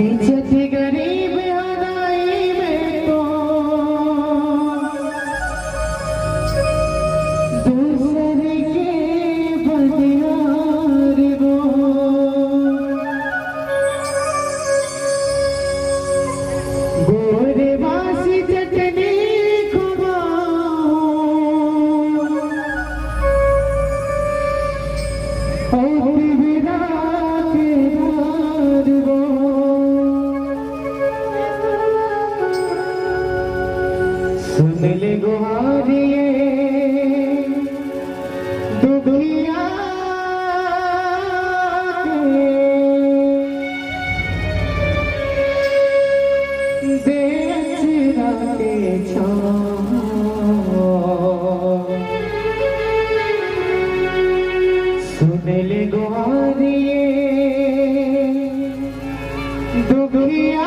इज्जत गरीब हराई में तो दूसरे के बलिहार वो गोरे बासी चटनी सुन ले गुहारिए दुबिया के दे अचरा के सुन ले गुहारिए दुबिया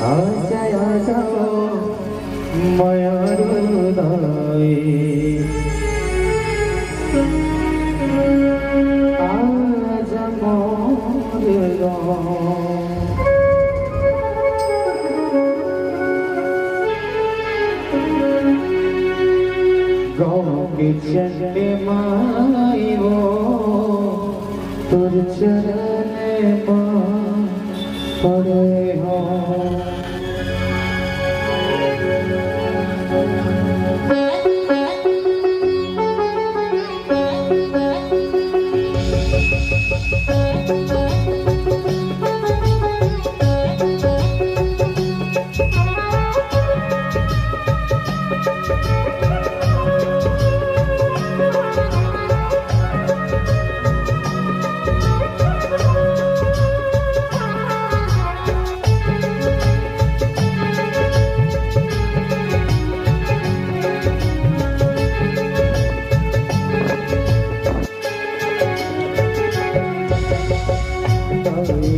आजा आजा मयारुदाई आजा मोर गाँव के चंडे माई वो तुर चरण पड़े हो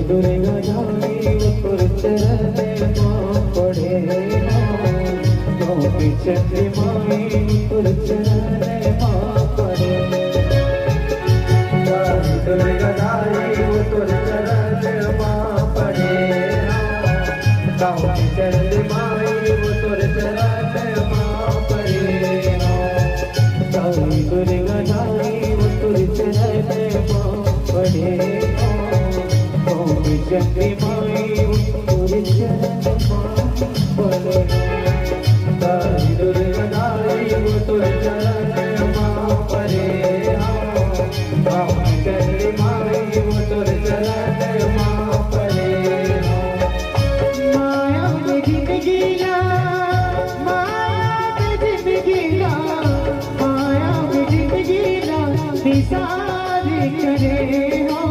दुर्गा जानी उतर चरने पड़े हो चंद्री माई उतर चरने पड़े दुर्गा जानी उतर चरने पड़े चंद्री माई उतर चरने पड़े दुर्गा जानी उतर चरने पड़े चंद्री माई उतर चरण पड़े तारी दुर्गा नारी उतर चरण पड़े चंद्री माई उतर चरण पड़े माया में जिंदगीला माया में जिंदगीला माया में जिंदगीला निसार करे हो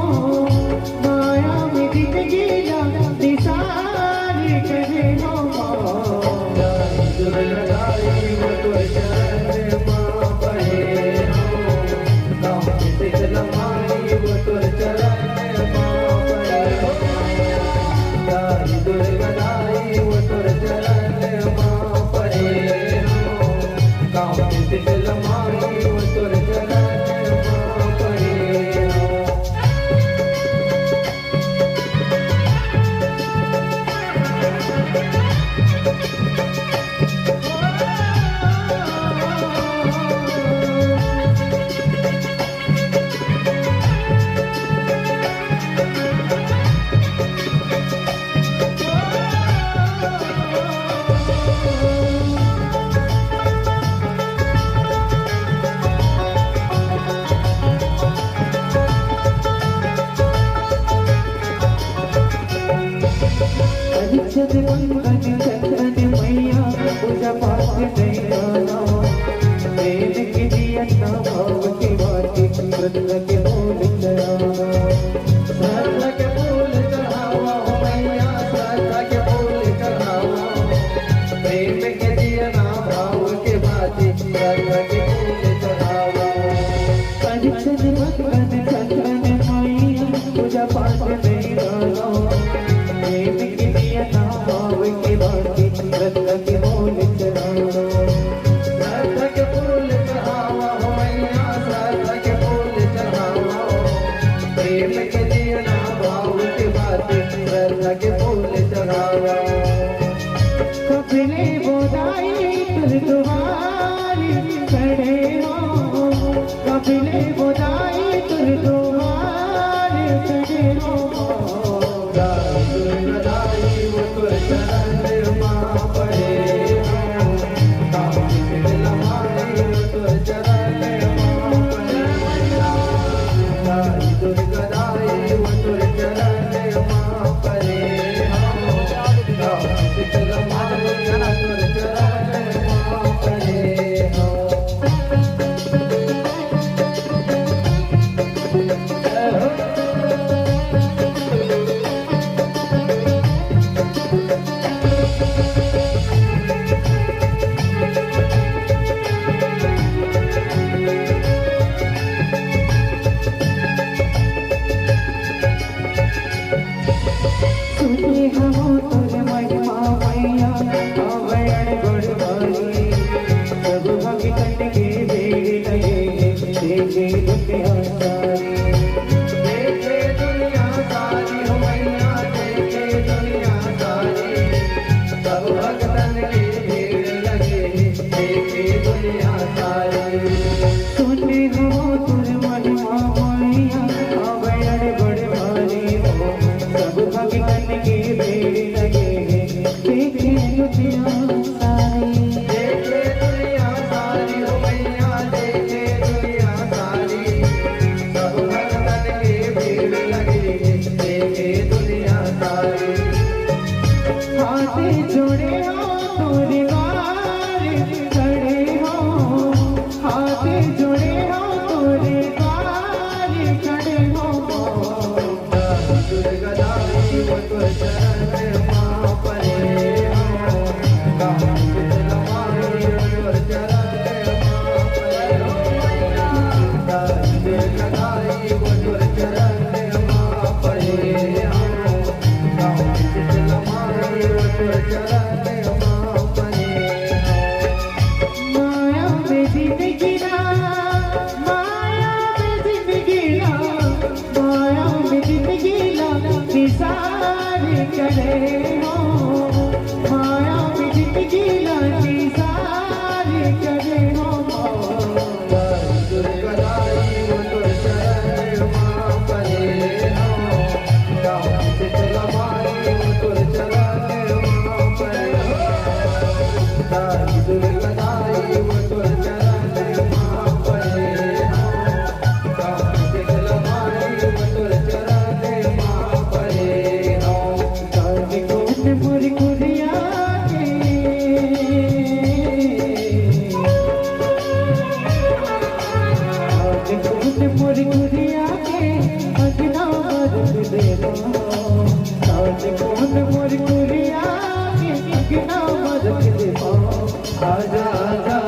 मैया पूजा पाठ नहीं प्रेम की दिया भाव की बात श्रद्धा के बोल चढ़ावा श्रद्धा के बोल चढ़ावा मैया श्रद्धा के बोल चढ़ावा प्रेम के दिया भाव के बात श्रद्धा के बोल चढ़ावा मैया पूजा पाठ नहीं श्रद्धा के फूल चढ़ावा, श्रद्धा के फूल चढ़ावा हो मैया, श्रद्धा के फूल चढ़ावा, प्रेम के दिया ना भाव की बात, श्रद्धा के फूल चढ़ावा। कपिले बोदाई तुझ तुम्हारी खड़े हो, कपिले बोदाई तुझ तुम्हारी खड़े हो। गदाई वो तुझ चरण मां पड़े हो, काफी दिल हमारी वो तुझ चरण मां पड़े हो। गदाई वो तुझ चरण मां पड़े हो, काफी दिल हमारी वो तुझ चरण मां पड़े हो। सुने हम तुझ महिमा मैया आवरण गुणवारी, सब भगतन के भीड़ लगे देखे दुनिया सारी। देखे दुनिया सारी हो मैया, देखे दुनिया सारी, सब भक्तन की भीड़ लगे देखे दुनिया सारी। सुने हम तुझ महिमा मैया आवरण गुणवारी हो, सब भगतन के भीड़ लगे देखे दुनिया सारी। देखे दुनिया सारी हो मैया, देखे दुनिया सारी, सब भक्तन की भीड़ लगे देखे दुनिया सारी। हाथे जोड़े हो तोरे द्वार खड़े हो, हाथे जोड़े हो तोरे द्वार खड़े हो। गदाई वो तुझ चरण मां पड़े हो, काफी दिल हमारी वो तुझ चरण मां पड़े हो। गदाई वो तुझ चरण मां पड़े हो, काफी दिल हमारी वो तुझ चरण मां पड़े हो। माया में जिंदगी ना, माया में जिंदगी ना, माया में जिंदगी ना निसार करे हो, माया में जिंदगी ना निसार करे हो। गदाई वो तुझ चरण मां पड़े हो, काफी दिल हमारी वो तुझ चरण मां पड़े हो। गदाई वो तुझ चरण मां पड़े हो, काफी दिल हमारी वो तुझ चरण मां पड़े हो। कौन मुरकुरिया के, कौन मुरकुरिया के अगना मदद दे दो, कौन मुरकुरिया के अगना मदद दे दो। आजा आजा